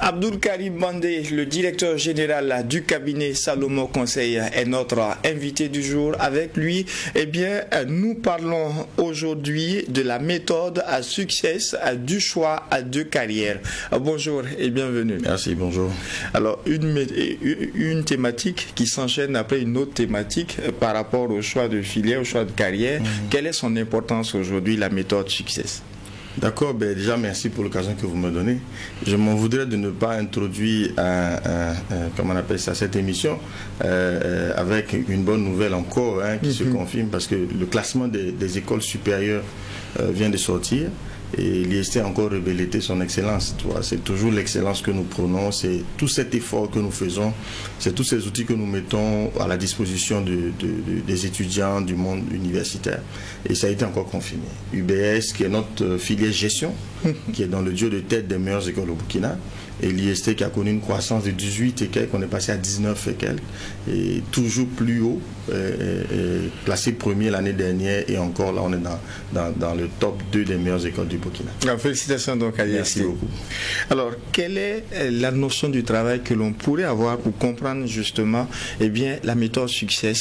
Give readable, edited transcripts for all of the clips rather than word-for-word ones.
Abdoul Karim Bandé, le directeur général du cabinet Salomon Conseil, est notre invité du jour. Avec lui, nous parlons aujourd'hui de la méthode à succès du choix de carrière. Bonjour et bienvenue. Merci, bonjour. Alors, une thématique qui s'enchaîne après une autre thématique par rapport au choix de filière, au choix de carrière. Quelle est son importance aujourd'hui, la méthode succès? D'accord, déjà merci pour l'occasion que vous me donnez. Je m'en voudrais de ne pas introduire cette émission avec une bonne nouvelle encore qui se confirme, parce que le classement des écoles supérieures vient de sortir. Et l'IST a encore révélé son excellence. C'est toujours l'excellence que nous prenons, c'est tout cet effort que nous faisons, c'est tous ces outils que nous mettons à la disposition des étudiants du monde universitaire. Et ça a été encore confirmé. UBS, qui est notre filière gestion, qui est dans le duo de tête des meilleures écoles au Burkina, et l'IST qui a connu une croissance de 18 et quelques, on est passé à 19 et quelques, et toujours plus haut, classé premier l'année dernière, et encore là on est dans le top 2 des meilleures écoles du Burkina. Félicitations donc à l'IST. Merci beaucoup. Alors, quelle est la notion du travail que l'on pourrait avoir pour comprendre justement la méthode succès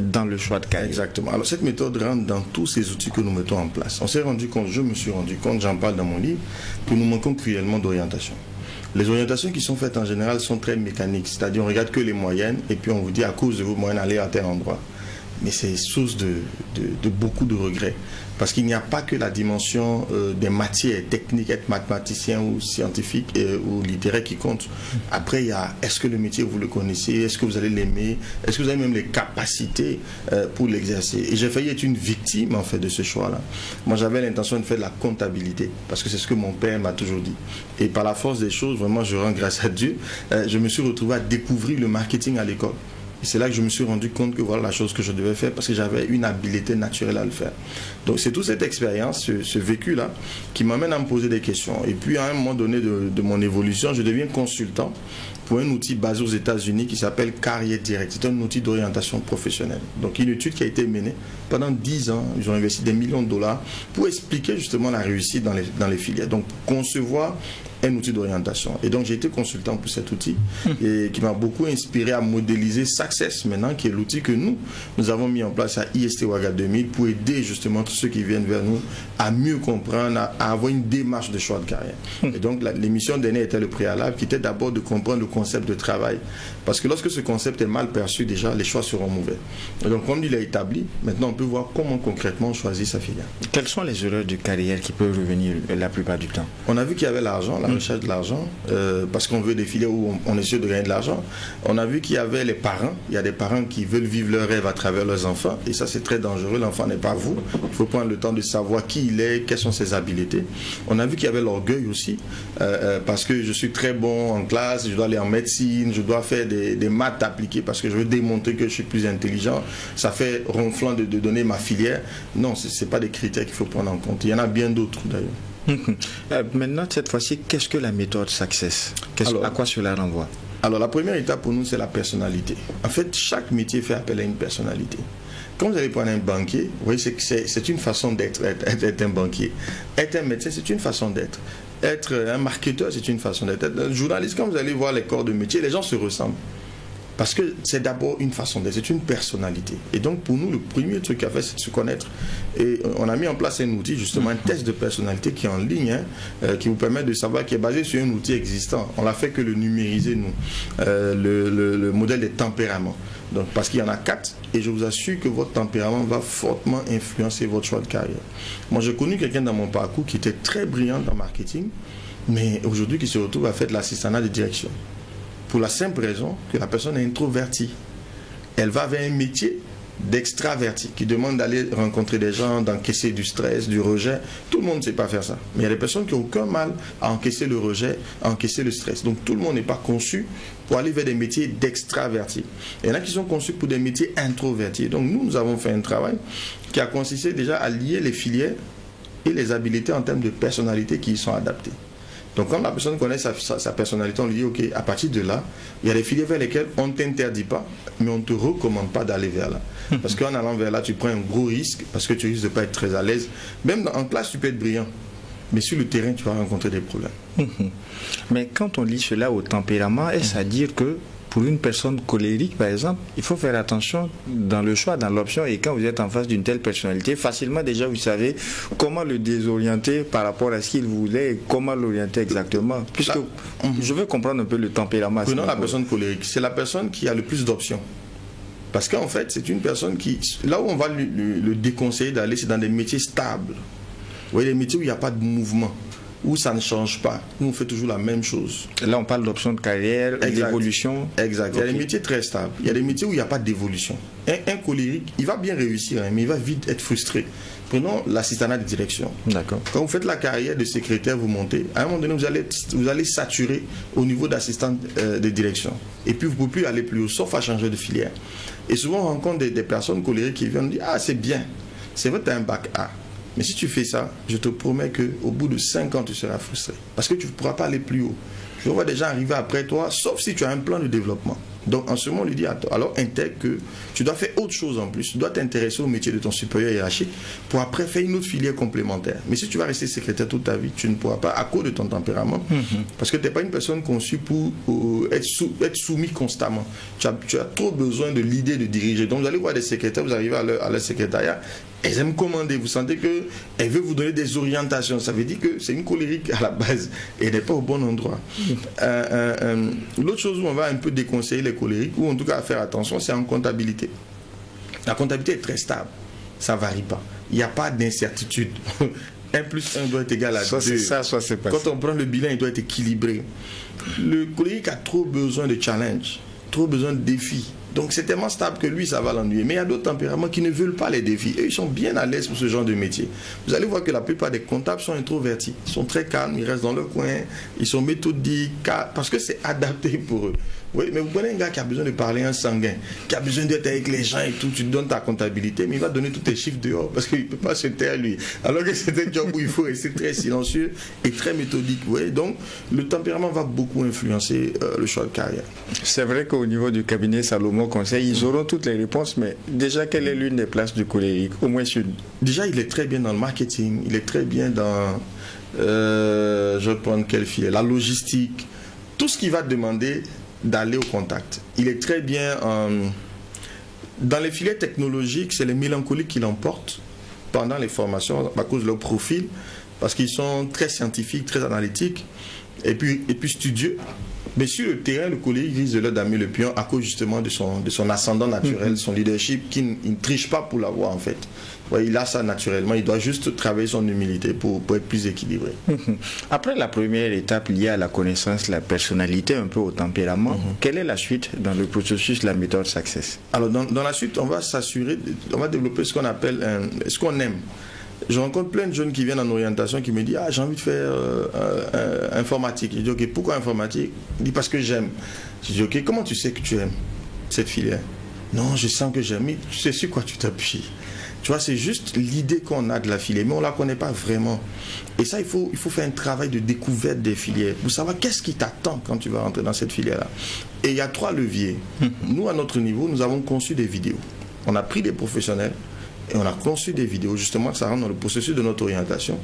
dans le choix de carrière? Exactement. Alors cette méthode rentre dans tous ces outils que nous mettons en place. On s'est rendu compte, je me suis rendu compte, j'en parle dans mon livre, que nous manquons cruellement d'orientation. Les orientations qui sont faites en général sont très mécaniques, c'est-à-dire on regarde que les moyennes et puis on vous dit à cause de vos moyennes allez à tel endroit. Mais c'est source de beaucoup de regrets, parce qu'il n'y a pas que la dimension des matières techniques, être mathématicien ou scientifique ou littéraire qui compte. Après, il y a est-ce que le métier vous le connaissez, est-ce que vous allez l'aimer, est-ce que vous avez même les capacités pour l'exercer. Et j'ai failli être une victime en fait de ce choix-là. Moi, j'avais l'intention de faire de la comptabilité, parce que c'est ce que mon père m'a toujours dit. Et par la force des choses, vraiment, je rends grâce à Dieu, je me suis retrouvé à découvrir le marketing à l'école. Et c'est là que je me suis rendu compte que voilà la chose que je devais faire, parce que j'avais une habileté naturelle à le faire. Donc c'est toute cette expérience, ce vécu-là, qui m'amène à me poser des questions. Et puis à un moment donné de mon évolution, je deviens consultant pour un outil basé aux États-Unis qui s'appelle Carrière Direct. C'est un outil d'orientation professionnelle. Donc une étude qui a été menée pendant 10 ans. Ils ont investi des millions de dollars pour expliquer justement la réussite dans les filières. Donc concevoir un outil d'orientation. Et donc j'ai été consultant pour cet outil et qui m'a beaucoup inspiré à modéliser Success maintenant, qui est l'outil que nous avons mis en place à IST Ouaga 2000 pour aider justement tous ceux qui viennent vers nous à mieux comprendre, à avoir une démarche de choix de carrière. Et donc l'émission dernière était le préalable, qui était d'abord de comprendre le concept de travail. Parce que lorsque ce concept est mal perçu, déjà les choix seront mauvais. Et donc comme il est établi, maintenant on peut voir comment concrètement on choisit sa filière. Quelles sont les erreurs de carrière qui peuvent revenir la plupart du temps? On a vu qu'il y avait l'argent, la recherche de l'argent, parce qu'on veut des filières où on essaie de gagner de l'argent. On a vu qu'il y avait les parents. Il y a des parents qui veulent vivre leur rêve à travers leurs enfants, et ça c'est très dangereux. L'enfant n'est pas vous. Il faut prendre le temps de savoir qui il est, quelles sont ses habiletés. On a vu qu'il y avait l'orgueil aussi, parce que je suis très bon en classe, je dois aller en médecine, je dois faire des maths appliquées parce que je veux démontrer que je suis plus intelligent. Ça fait ronflant de donner ma filière. Non, ce n'est pas des critères qu'il faut prendre en compte. Il y en a bien d'autres d'ailleurs. Maintenant, cette fois-ci, qu'est-ce que la méthode Success? À quoi cela renvoie? Alors, la première étape pour nous, c'est la personnalité. En fait, chaque métier fait appel à une personnalité. Quand vous allez prendre un banquier, vous voyez, c'est une façon d'être, être un banquier. Être un médecin, c'est une façon d'être. Être un marketeur, c'est une façon d'être. Être un journaliste, quand vous allez voir les corps de métier, les gens se ressemblent. Parce que c'est d'abord une façon d'être, c'est une personnalité. Et donc pour nous, le premier truc à faire, c'est de se connaître. Et on a mis en place un outil, justement, un test de personnalité qui est en ligne, qui vous permet de savoir, qui est basé sur un outil existant. On l'a fait que le numériser, nous. Le modèle des tempéraments. Donc, parce qu'il y en a 4, et je vous assure que votre tempérament va fortement influencer votre choix de carrière. Moi, j'ai connu quelqu'un dans mon parcours qui était très brillant en marketing, mais aujourd'hui qui se retrouve à faire de l'assistanat de direction. Pour la simple raison que la personne est introvertie. Elle va vers un métier d'extraverti qui demande d'aller rencontrer des gens, d'encaisser du stress, du rejet. Tout le monde ne sait pas faire ça. Mais il y a des personnes qui n'ont aucun mal à encaisser le rejet, à encaisser le stress. Donc tout le monde n'est pas conçu pour aller vers des métiers d'extraverti. Il y en a qui sont conçus pour des métiers introvertis. Donc nous avons fait un travail qui a consisté déjà à lier les filières et les habiletés en termes de personnalité qui y sont adaptées. Donc quand la personne connaît sa personnalité, on lui dit ok, à partir de là, il y a des filières vers lesquelles on ne t'interdit pas, mais on ne te recommande pas d'aller vers là. Parce qu'en allant vers là, tu prends un gros risque, parce que tu risques de ne pas être très à l'aise. Même en classe, tu peux être brillant. Mais sur le terrain, tu vas rencontrer des problèmes. Mais quand on lit cela au tempérament, est-ce à dire que pour une personne colérique, par exemple, il faut faire attention dans le choix, dans l'option, et quand vous êtes en face d'une telle personnalité, facilement déjà vous savez comment le désorienter par rapport à ce qu'il voulait et comment l'orienter exactement. Puisque je veux comprendre un peu le tempérament. Prenons la personne colérique. C'est la personne qui a le plus d'options. Parce qu'en fait, c'est une personne qui... Là où on va le déconseiller d'aller, c'est dans des métiers stables. Vous voyez, les métiers où il n'y a pas de mouvement, où ça ne change pas, où on fait toujours la même chose. Là, on parle d'options de carrière, d'évolution. Exact. Il y a des métiers très stables. Il y a des métiers où il n'y a pas d'évolution. Un colérique, il va bien réussir, mais il va vite être frustré. Prenons l'assistanat de direction. D'accord. Quand vous faites la carrière de secrétaire, vous montez. À un moment donné, vous allez saturer au niveau d'assistant de direction. Et puis, vous ne pouvez plus aller plus haut, sauf à changer de filière. Et souvent, on rencontre des personnes colériques qui viennent dire « Ah, c'est bien. C'est vrai que tu as un bac A. Mais si tu fais ça, je te promets qu'au bout de 5 ans, tu seras frustré. Parce que tu ne pourras pas aller plus haut. Je vois des gens arriver après toi, sauf si tu as un plan de développement. Donc en ce moment, on lui dit, alors intègre que tu dois faire autre chose en plus. Tu dois t'intéresser au métier de ton supérieur hiérarchique pour après faire une autre filière complémentaire. Mais si tu vas rester secrétaire toute ta vie, tu ne pourras pas à cause de ton tempérament. Parce que tu n'es pas une personne conçue pour être soumis constamment. Tu as trop besoin de l'idée de diriger. Donc vous allez voir des secrétaires, vous arrivez à leur secrétariat, elles aiment commander, vous sentez qu'elle veut vous donner des orientations. Ça veut dire que c'est une colérique à la base et elle n'est pas au bon endroit. L'autre chose où on va un peu déconseiller les colériques, ou en tout cas faire attention, c'est en comptabilité. La comptabilité est très stable, ça ne varie pas. Il n'y a pas d'incertitude. 1 plus 1 doit être égal à 2. Soit c'est ça, soit c'est pas ça. Quand on prend le bilan, il doit être équilibré. Le colérique a trop besoin de challenge, trop besoin de défis. Donc c'est tellement stable que lui, ça va l'ennuyer. Mais il y a d'autres tempéraments qui ne veulent pas les défis. Et ils sont bien à l'aise pour ce genre de métier. Vous allez voir que la plupart des comptables sont introvertis. Ils sont très calmes, ils restent dans leur coin, ils sont méthodiques, parce que c'est adapté pour eux. Oui, mais vous prenez un gars qui a besoin de parler un sanguin, qui a besoin d'être avec les gens et tout, tu te donnes ta comptabilité, mais il va donner tous tes chiffres dehors parce qu'il ne peut pas se taire lui. Alors que c'est un job où il faut rester très silencieux et très méthodique. Oui. Donc le tempérament va beaucoup influencer le choix de carrière. C'est vrai qu'au niveau du cabinet Salomon Conseil, ils auront toutes les réponses, mais déjà, quelle est l'une des places du colérique? Au moins une. Déjà, il est très bien dans le marketing, il est très bien dans, je vais prendre quelle filière, la logistique, tout ce qui va demander d'aller au contact. Il est très bien dans les filières technologiques, c'est les mélancoliques qui l'emportent pendant les formations à cause de leur profil, parce qu'ils sont très scientifiques, très analytiques et puis studieux. Mais sur le terrain, le colérique risque de leur damer le pion à cause justement de son ascendant naturel, son leadership, qui ne triche pas pour l'avoir en fait. Ouais, il a ça naturellement, il doit juste travailler son humilité pour être plus équilibré. Après la première étape liée à la connaissance, la personnalité, un peu au tempérament, quelle est la suite dans le processus, la méthode Success? Alors dans la suite, on va s'assurer, on va développer ce qu'on appelle, ce qu'on aime. Je rencontre plein de jeunes qui viennent en orientation qui me disent « Ah, j'ai envie de faire informatique ». Je dis « Ok, pourquoi informatique ?» Il dit « Parce que j'aime ». Je dis « Ok, comment tu sais que tu aimes cette filière ?» « Non, je sens que j'aime. » Mais tu sais sur quoi tu t'appuies? Tu vois, c'est juste l'idée qu'on a de la filière, mais on ne la connaît pas vraiment. Et ça, il faut faire un travail de découverte des filières pour savoir qu'est-ce qui t'attend quand tu vas rentrer dans cette filière-là. Et il y a 3 leviers. Nous, à notre niveau, nous avons conçu des vidéos. On a pris des professionnels et on a conçu des vidéos, justement, ça rentre dans le processus de notre orientation,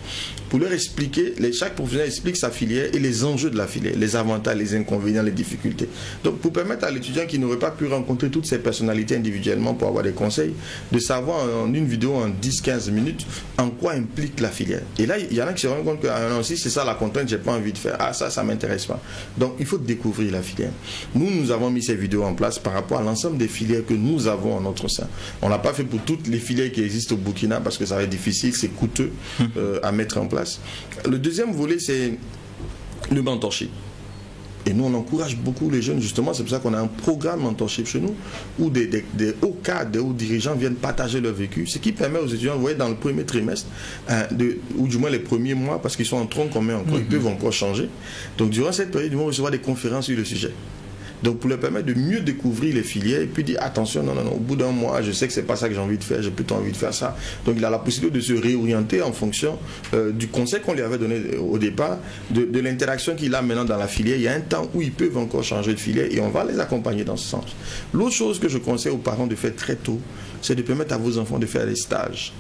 pour leur expliquer, chaque professionnel explique sa filière et les enjeux de la filière, les avantages, les inconvénients, les difficultés. Donc, pour permettre à l'étudiant qui n'aurait pas pu rencontrer toutes ces personnalités individuellement pour avoir des conseils, de savoir en une vidéo en 10-15 minutes en quoi implique la filière. Et là, il y en a qui se rendent compte que non, si c'est ça la contrainte, j'ai pas envie de faire. Ah, ça m'intéresse pas. Donc, il faut découvrir la filière. Nous avons mis ces vidéos en place par rapport à l'ensemble des filières que nous avons en notre sein. On l'a pas fait pour toutes les filières qui existent au Burkina parce que ça va être difficile, c'est coûteux à mettre en place. Le deuxième volet, c'est le mentorship. Et nous, on encourage beaucoup les jeunes, justement, c'est pour ça qu'on a un programme mentorship chez nous, où des hauts cadres, des hauts dirigeants viennent partager leur vécu, ce qui permet aux étudiants, vous voyez, dans le premier trimestre, ou du moins les premiers mois, parce qu'ils sont en tronc commun encore, ils peuvent encore changer. Donc, durant cette période, ils vont recevoir des conférences sur le sujet. Donc pour leur permettre de mieux découvrir les filières et puis dire attention, non, au bout d'un mois, je sais que c'est pas ça que j'ai envie de faire, j'ai plutôt envie de faire ça. Donc il a la possibilité de se réorienter en fonction du conseil qu'on lui avait donné au départ, de l'interaction qu'il a maintenant dans la filière. Il y a un temps où ils peuvent encore changer de filière et on va les accompagner dans ce sens. L'autre chose que je conseille aux parents de faire très tôt, c'est de permettre à vos enfants de faire des stages.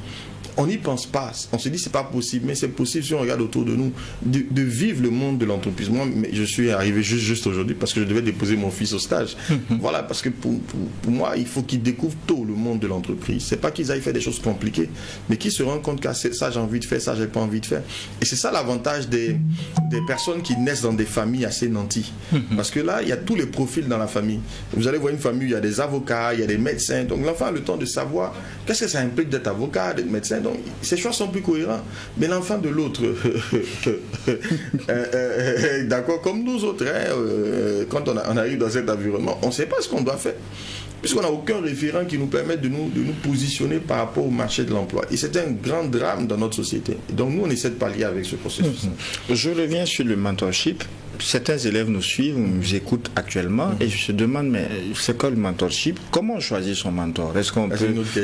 on n'y pense pas. On se dit c'est pas possible, mais c'est possible si on regarde autour de nous, de vivre le monde de l'entreprise. Moi, je suis arrivé juste aujourd'hui parce que je devais déposer mon fils au stage. Voilà, parce que pour moi, il faut qu'ils découvrent tôt le monde de l'entreprise. C'est pas qu'ils aillent faire des choses compliquées, mais qu'ils se rendent compte que ça j'ai envie de faire, ça j'ai pas envie de faire. Et c'est ça l'avantage des personnes qui naissent dans des familles assez nanties. Parce que là, il y a tous les profils dans la famille. Vous allez voir une famille, il y a des avocats, il y a des médecins. Donc l'enfant a le temps de savoir qu'est-ce que ça implique d'être avocat, d'être médecin. Donc ses choix sont plus cohérents. Mais l'enfant de l'autre, d'accord, comme nous autres, quand on arrive dans cet environnement, on ne sait pas ce qu'on doit faire. Puisqu'on n'a aucun référent qui nous permette de nous positionner par rapport au marché de l'emploi. Et c'est un grand drame dans notre société. Et donc nous, on essaie de pallier avec ce processus. Je reviens sur le mentorship. Certains élèves nous suivent, nous écoutent actuellement et je se demande, mais c'est quoi le mentorship? Comment choisir son mentor? Est-ce qu'on peut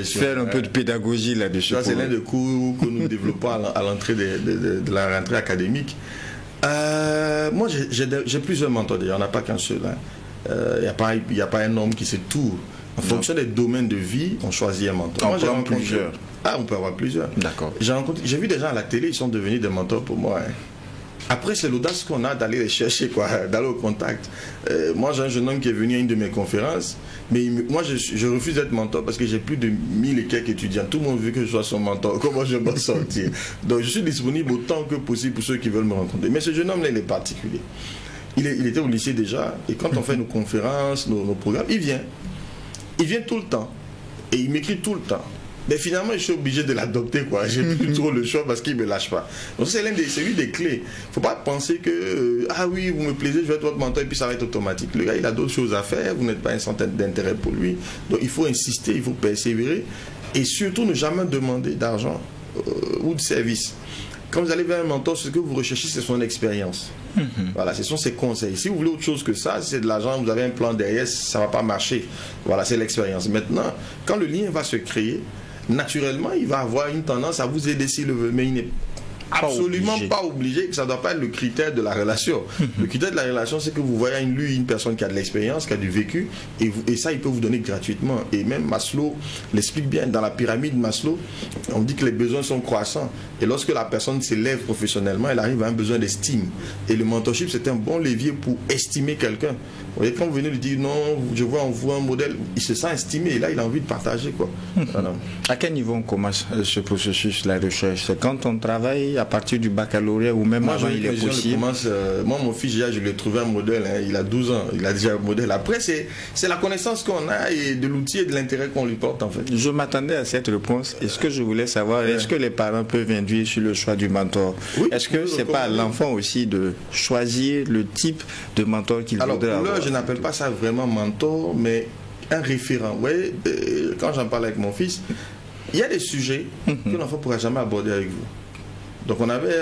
faire un peu de pédagogie là-dessus? C'est l'un des cours que nous développons à l'entrée de la rentrée académique. Moi, j'ai plusieurs mentors d'ailleurs, on n'a pas qu'un seul. Il n'y a pas un homme qui sait tout. En fonction des domaines de vie, on choisit un mentor. Moi, j'ai rencontré plusieurs. On peut avoir plusieurs. D'accord. J'ai vu des gens à la télé, ils sont devenus des mentors pour moi. Après, c'est l'audace qu'on a d'aller les chercher, d'aller au contact. Moi, j'ai un jeune homme qui est venu à une de mes conférences, mais moi, je refuse d'être mentor parce que j'ai plus de 1000 et quelques étudiants. Tout le monde veut que je sois son mentor. Comment je vais m'en sortir? Donc, je suis disponible autant que possible pour ceux qui veulent me rencontrer. Mais ce jeune homme-là, il est particulier. Il était au lycée déjà, et quand on fait nos conférences, nos programmes, il vient. Il vient tout le temps. Et il m'écrit tout le temps. Mais finalement, je suis obligé de l'adopter, quoi. J'ai plus trop le choix parce qu'il ne me lâche pas. Donc c'est une des clés. Il ne faut pas penser que, ah oui, vous me plaisez, je vais être votre mentor et puis ça va être automatique. Le gars, il a d'autres choses à faire, vous n'êtes pas un centre d'intérêt pour lui. Donc il faut insister, il faut persévérer. Et surtout, ne jamais demander d'argent ou de service. Quand vous allez vers un mentor, ce que vous recherchez, c'est son expérience. Voilà, ce sont ses conseils. Si vous voulez autre chose que ça, si c'est de l'argent, vous avez un plan derrière, ça ne va pas marcher. Voilà, c'est l'expérience. Maintenant, quand le lien va se créer, naturellement, il va avoir une tendance à vous aider s'il le veut, mais il n'est absolument pas obligé, que ça ne doit pas être le critère de la relation. Le critère de la relation, c'est que vous voyez une personne qui a de l'expérience, qui a du vécu, et ça, il peut vous donner gratuitement. Et même Maslow l'explique bien. Dans la pyramide Maslow, on dit que les besoins sont croissants. Et lorsque la personne s'élève professionnellement, elle arrive à un besoin d'estime. Et le mentorship, c'est un bon levier pour estimer quelqu'un. Vous voyez, quand vous venez lui dire non, je vois en vous un modèle, il se sent estimé et là, il a envie de partager, quoi. Voilà. À quel niveau on commence ce processus, la recherche? C'est quand on travaille à partir du baccalauréat ou même avant, il est possible? Moi, mon fils, je lui ai trouvé un modèle, il a 12 ans, il a déjà un modèle. Après, c'est la connaissance qu'on a et de l'outil et de l'intérêt qu'on lui porte, en fait. Je m'attendais à cette réponse. Et ce que je voulais savoir, est-ce que les parents peuvent induire sur le choix du mentor? Oui, est-ce que c'est pas à l'enfant aussi de choisir le type de mentor qu'il voudrait avoir? Alors, je n'appelle pas ça vraiment mentor, mais un référent. Vous voyez, quand j'en parle avec mon fils, il y a des sujets que l'enfant ne pourra jamais aborder avec vous. Donc on avait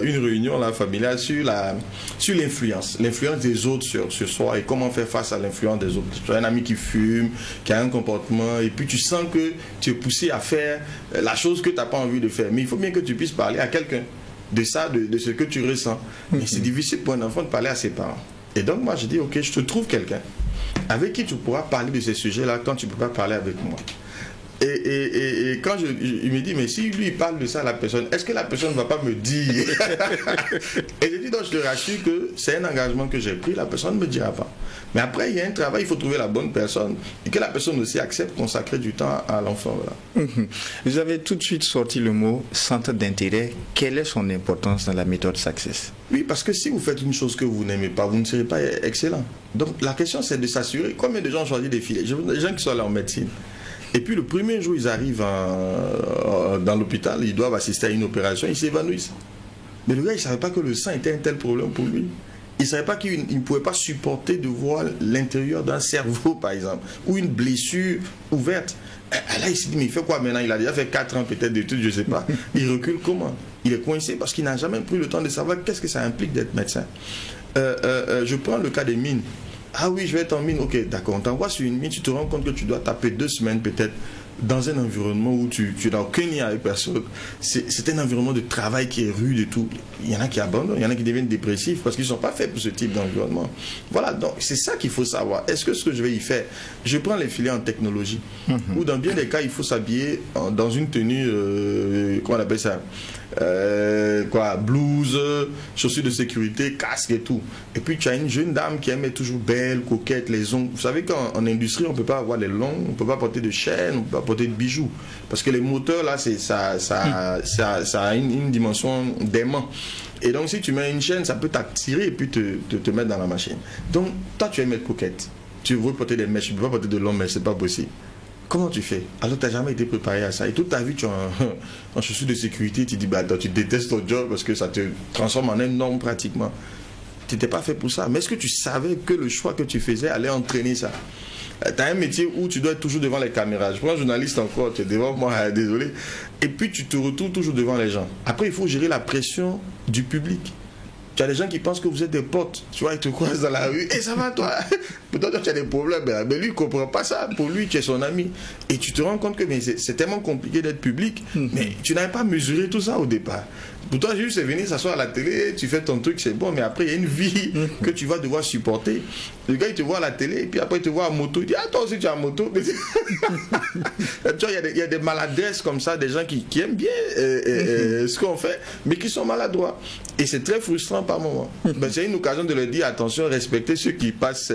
une réunion là, familiale sur l'influence des autres sur soi et comment faire face à l'influence des autres. Tu as un ami qui fume, qui a un comportement et puis tu sens que tu es poussé à faire la chose que tu n'as pas envie de faire. Mais il faut bien que tu puisses parler à quelqu'un de ça, de ce que tu ressens. Mais c'est difficile pour un enfant de parler à ses parents. Et donc moi je dis ok, je te trouve quelqu'un avec qui tu pourras parler de ces sujets-là quand tu ne peux pas parler avec moi. Et quand il me dit, mais si lui il parle de ça à la personne, est-ce que la personne ne va pas me dire? Et je dis, donc je te rassure que c'est un engagement que j'ai pris, la personne ne me dira pas. Mais après, il y a un travail, il faut trouver la bonne personne et que la personne aussi accepte consacrer du temps à l'enfant. Voilà. Vous avez tout de suite sorti le mot centre d'intérêt. Quelle est son importance dans la méthode Success? Oui, parce que si vous faites une chose que vous n'aimez pas, vous ne serez pas excellent. Donc la question, c'est de s'assurer. Combien de gens choisissent des filets? Je veux des gens qui sont allés en médecine. Et puis le premier jour, ils arrivent dans l'hôpital, ils doivent assister à une opération, ils s'évanouissent. Mais le gars, il ne savait pas que le sang était un tel problème pour lui. Il ne savait pas qu'il ne pouvait pas supporter de voir l'intérieur d'un cerveau, par exemple, ou une blessure ouverte. Et là, il s'est dit, mais il fait quoi maintenant? Il a déjà fait 4 ans peut-être d'études, je ne sais pas. Il recule comment? Il est coincé parce qu'il n'a jamais pris le temps de savoir qu'est-ce que ça implique d'être médecin. Je prends le cas des mines. Ah oui, je vais être en mine. Ok, d'accord. On t'envoie sur une mine, tu te rends compte que tu dois taper 2 semaines peut-être dans un environnement où tu n'as aucun lien avec personne. C'est un environnement de travail qui est rude et tout. Il y en a qui abandonnent, il y en a qui deviennent dépressifs parce qu'ils ne sont pas faits pour ce type d'environnement. Voilà, donc c'est ça qu'il faut savoir. Est-ce que ce que je vais y faire, je prends les filières en technologie, ou dans bien des cas, il faut s'habiller dans une tenue, comment on appelle ça, blouse, chaussures de sécurité, casque et tout. Et puis tu as une jeune dame qui aime être toujours belle, coquette, les ongles. Vous savez qu'en industrie, on ne peut pas avoir les longs, on ne peut pas porter de chaînes, on ne peut pas porter de bijoux. Parce que les moteurs, là, ça a une dimension d'aimant. Et donc, si tu mets une chaîne, ça peut t'attirer et puis te mettre dans la machine. Donc, toi, tu aimes être coquette. Tu veux porter des mèches, tu ne peux pas porter de longues mèches, c'est pas possible. Comment tu fais? Alors, tu n'as jamais été préparé à ça. Et toute ta vie, tu es en chaussures de sécurité, tu dis, bah, attends, tu détestes ton job parce que ça te transforme en un homme pratiquement. Tu n'étais pas fait pour ça. Mais est-ce que tu savais que le choix que tu faisais allait entraîner ça? Tu as un métier où tu dois être toujours devant les caméras. Je prends un journaliste encore, tu es devant moi, désolé. Et puis tu te retrouves toujours devant les gens. Après, il faut gérer la pression du public. Tu as des gens qui pensent que vous êtes des potes. Tu vois, ils te croisent dans la rue. Et ça va, toi? Peut-être que tu as des problèmes. Mais lui, il ne comprend pas ça. Pour lui, tu es son ami. Et tu te rends compte que c'est tellement compliqué d'être public. Mais tu n'avais pas mesuré tout ça au départ. Pour toi, juste c'est venir s'asseoir à la télé, tu fais ton truc, c'est bon. Mais après, il y a une vie que tu vas devoir supporter. Le gars, il te voit à la télé. Et puis après, il te voit à moto. Il dit, ah, toi aussi, tu as moto. Tu vois, il y a des maladresses comme ça. Des gens qui aiment bien ce qu'on fait, mais qui sont maladroits. Et c'est très frustrant par moment. Ben, c'est une occasion de leur dire attention, respectez ceux qui passent,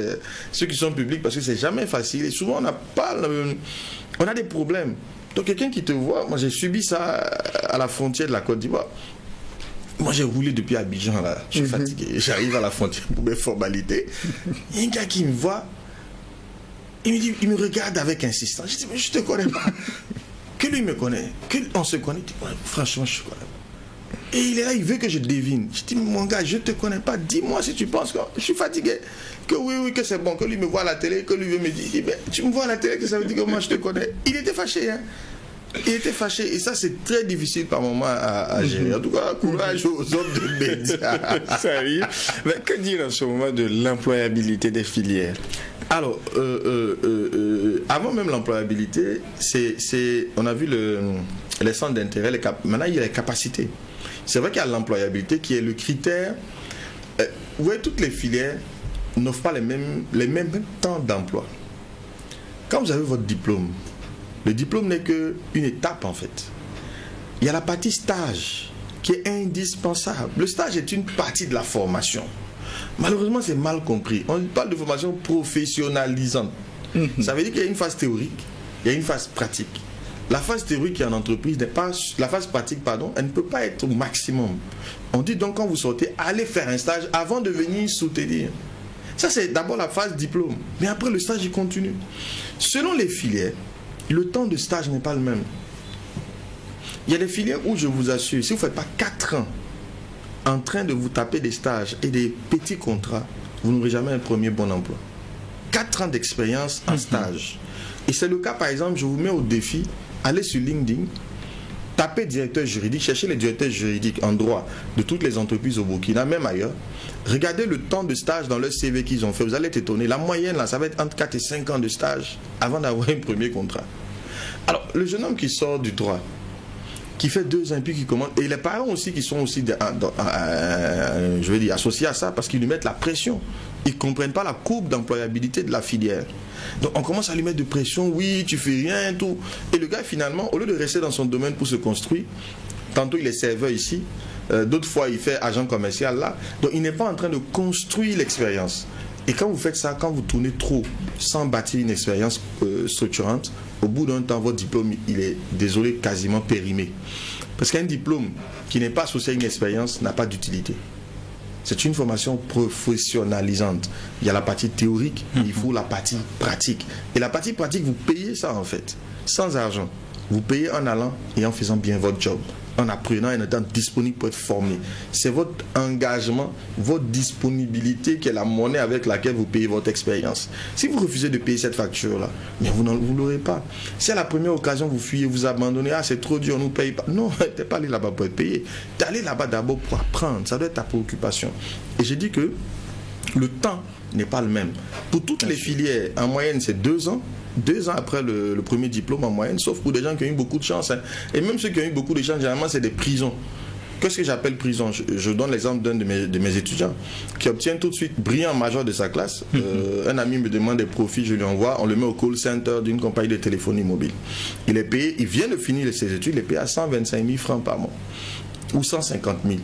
ceux qui sont publics, parce que c'est jamais facile. Et souvent, on a des problèmes. Donc, quelqu'un qui te voit, moi j'ai subi ça à la frontière de la Côte d'Ivoire. Moi j'ai roulé depuis Abidjan, là. Je suis fatigué. J'arrive à la frontière pour mes formalités. Il y a un gars qui me voit, il me regarde avec insistance. Je dis, mais je te connais pas. Que lui me connaît, qu'on se connaît. Franchement, je ne connais pas. Et il est là, il veut que je devine. Je dis, mon gars, je ne te connais pas. Dis-moi si tu penses que je suis fatigué. Que oui, que c'est bon. Que lui me voit à la télé, que lui veut me dire, ben, tu me vois à la télé, que ça veut dire que moi je te connais. Il était fâché, hein. Il était fâché. Et ça, c'est très difficile par moment à gérer. En tout cas, courage aux hommes de médias. Ça arrive. Mais que dire en ce moment de l'employabilité des filières? Alors, avant même l'employabilité, on a vu les centres d'intérêt. Maintenant, il y a les capacités. C'est vrai qu'il y a l'employabilité qui est le critère. Vous voyez, toutes les filières n'offrent pas les mêmes temps d'emploi. Quand vous avez votre diplôme, le diplôme n'est qu'une étape en fait. Il y a la partie stage qui est indispensable. Le stage est une partie de la formation. Malheureusement, c'est mal compris. On parle de formation professionnalisante. Ça veut dire qu'il y a une phase théorique, il y a une phase pratique. La phase théorique en entreprise n'est pas... La phase pratique, pardon, elle ne peut pas être au maximum. On dit donc quand vous sortez, allez faire un stage avant de venir soutenir. Ça, c'est d'abord la phase diplôme. Mais après, le stage, il continue. Selon les filières, le temps de stage n'est pas le même. Il y a des filières où, je vous assure, si vous ne faites pas 4 ans en train de vous taper des stages et des petits contrats, vous n'aurez jamais un premier bon emploi. 4 ans d'expérience en stage. Et c'est le cas, par exemple, je vous mets au défi, allez sur LinkedIn, tapez directeur juridique, cherchez les directeurs juridiques en droit de toutes les entreprises au Burkina, même ailleurs. Regardez le temps de stage dans leur CV qu'ils ont fait. Vous allez être étonné. La moyenne, là, ça va être entre 4 et 5 ans de stage avant d'avoir un premier contrat. Alors, le jeune homme qui sort du droit, qui fait 2 ans et puis qui commence, et les parents aussi qui sont aussi je veux dire, associés à ça parce qu'ils lui mettent la pression. Ils ne comprennent pas la courbe d'employabilité de la filière. Donc on commence à lui mettre de pression, oui, tu fais rien, tout. Et le gars finalement, au lieu de rester dans son domaine pour se construire, tantôt il est serveur ici, d'autres fois il fait agent commercial là, donc il n'est pas en train de construire l'expérience. Et quand vous faites ça, quand vous tournez trop sans bâtir une expérience structurante, au bout d'un temps, votre diplôme, il est, désolé, quasiment périmé. Parce qu'un diplôme qui n'est pas associé à une expérience n'a pas d'utilité. C'est une formation professionnalisante. Il y a la partie théorique, il faut la partie pratique. Et la partie pratique, vous payez ça en fait, sans argent. Vous payez en allant et en faisant bien votre job, en apprenant et en étant disponible pour être formé. C'est votre engagement, votre disponibilité qui est la monnaie avec laquelle vous payez votre expérience. Si vous refusez de payer cette facture-là, vous ne l'aurez pas. Si à la première occasion vous fuyez, vous abandonnez, ah c'est trop dur, on ne nous paye pas. Non, tu n'es pas allé là-bas pour être payé. Tu es allé là-bas d'abord pour apprendre. Ça doit être ta préoccupation. Et j'ai dit que Le temps n'est pas le même. Pour toutes les filières, en moyenne, c'est 2 ans. 2 ans après le premier diplôme en moyenne, sauf pour des gens qui ont eu beaucoup de chance. Hein. Et même ceux qui ont eu beaucoup de chance, généralement, c'est des prisons. Qu'est-ce que j'appelle prison? Je donne l'exemple d'un de mes étudiants qui obtient tout de suite brillant major de sa classe. Un ami me demande des profils, je lui envoie, on le met au call center d'une compagnie de téléphonie mobile. Il est payé, il vient de finir ses études, il est payé à 125 000 francs par mois ou 150 000.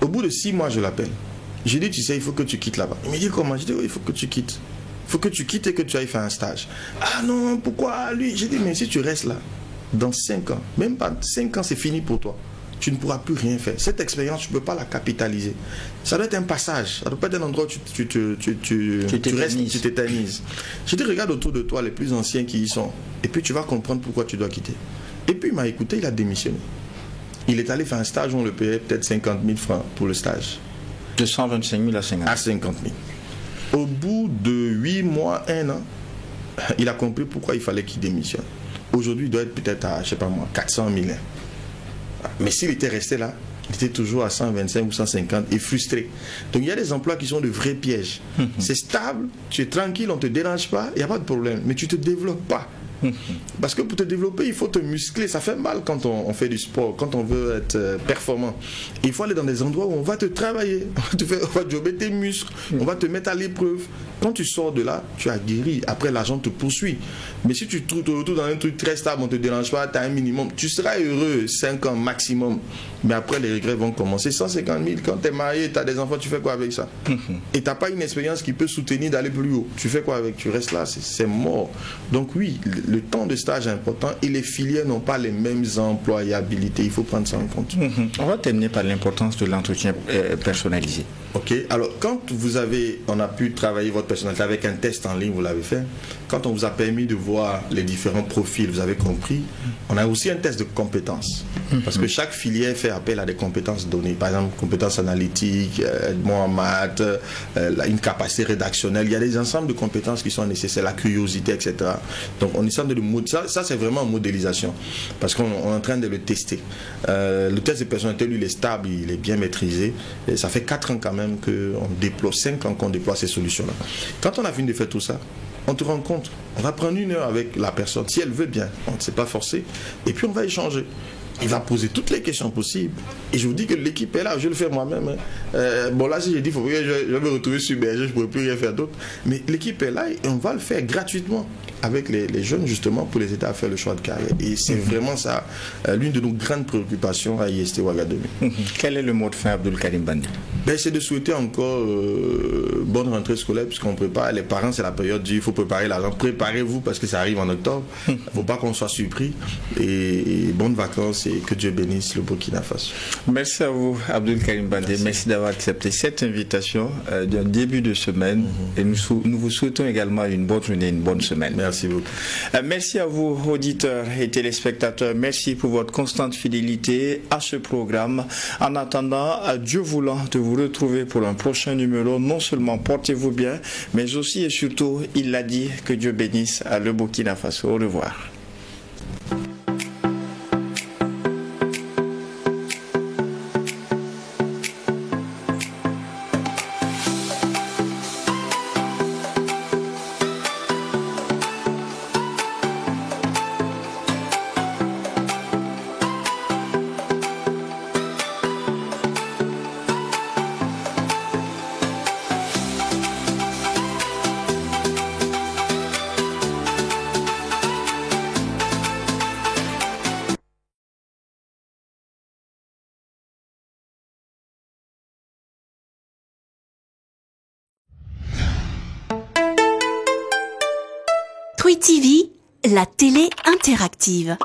Au bout de 6 mois, je l'appelle. J'ai dit, tu sais, il faut que tu quittes là-bas. Il me dit comment? Je dis, oui, il faut que tu quittes. Il faut que tu quittes et que tu ailles faire un stage. Ah non, pourquoi lui? J'ai dit, mais si tu restes là, dans 5 ans, même pas 5 ans, c'est fini pour toi. Tu ne pourras plus rien faire. Cette expérience, tu ne peux pas la capitaliser. Ça doit être un passage. Ça ne doit pas être un endroit où tu restes, tu t'éternises. Je te regarde autour de toi, les plus anciens qui y sont. Et puis tu vas comprendre pourquoi tu dois quitter. Et puis il m'a écouté, il a démissionné. Il est allé faire un stage où on le payait peut-être 50 000 francs pour le stage. De 125 000 à 50 000. À 50 000. Au bout de 8 mois, 1 an, il a compris pourquoi il fallait qu'il démissionne. Aujourd'hui, il doit être peut-être à, je ne sais pas moi, 400 000. Mais s'il était resté là, il était toujours à 125 ou 150 et frustré. Donc il y a des emplois qui sont de vrais pièges. C'est stable, tu es tranquille, on ne te dérange pas, il n'y a pas de problème. Mais tu ne te développes pas. Parce que pour te développer, il faut te muscler. Ça fait mal quand on fait du sport, quand on veut être performant. Il faut aller dans des endroits où on va te travailler, on va te jobber tes muscles, on va te mettre à l'épreuve. Quand tu sors de là, tu as guéri. Après, l'argent te poursuit. Mais si tu te retrouves dans un truc très stable, on ne te dérange pas, tu as un minimum, tu seras heureux 5 ans maximum. Mais après, les regrets vont commencer. 150 000, quand tu es marié, tu as des enfants, tu fais quoi avec ça? Et tu n'as pas une expérience qui peut soutenir d'aller plus haut. Tu fais quoi avec? Tu restes là, c'est mort. Donc oui, le temps de stage est important et les filières n'ont pas les mêmes employabilités. Il faut prendre ça en compte. On va terminer par l'importance de l'entretien personnalisé. Ok, alors quand on a pu travailler votre personnalité avec un test en ligne, vous l'avez fait. Quand on vous a permis de voir les différents profils, vous avez compris, on a aussi un test de compétences. Parce que chaque filière fait appel à des compétences données. Par exemple, compétences analytiques, aide-moi en maths, une capacité rédactionnelle. Il y a des ensembles de compétences qui sont nécessaires, la curiosité, etc. Donc on essaie de le modeler. Ça c'est vraiment en modélisation. Parce qu'on est en train de le tester. Le test de personnalité, lui, il est stable, il est bien maîtrisé. Et ça fait 4 ans quand même qu'on déploie, 5 ans qu'on déploie ces solutions-là. Quand on a fini de faire tout ça, on te rend compte, on va prendre 1 heure avec la personne, si elle veut bien, on ne s'est pas forcé, et puis on va échanger. Il va poser toutes les questions possibles. Et je vous dis que l'équipe est là, je le fais moi-même. Bon là, si j'ai dit, il faut que je me retrouve submergé, je ne pourrais plus rien faire d'autre. Mais l'équipe est là et on va le faire gratuitement avec les jeunes justement pour les aider à faire le choix de carrière. Et c'est vraiment ça, l'une de nos grandes préoccupations à IST Ouagadougou. Quel est le mot de fin, Abdoul Karim Bandé? C'est de souhaiter encore bonne rentrée scolaire puisqu'on prépare. Les parents, c'est la période il faut préparer l'argent. Préparez-vous parce que ça arrive en octobre. Il ne faut pas qu'on soit surpris. Et bonnes vacances et que Dieu bénisse le Burkina Faso. Merci à vous, Abdoul Karim Bandé. Merci d'avoir accepté cette invitation d'un début de semaine. Et nous vous souhaitons également une bonne journée, une bonne semaine. Merci beaucoup. Merci à vous, auditeurs et téléspectateurs. Merci pour votre constante fidélité à ce programme. En attendant, Dieu voulant, de vous retrouver pour un prochain numéro. Non seulement portez-vous bien, mais aussi et surtout, il l'a dit, que Dieu bénisse le Burkina Faso. Au revoir. Truy TV, la télé interactive.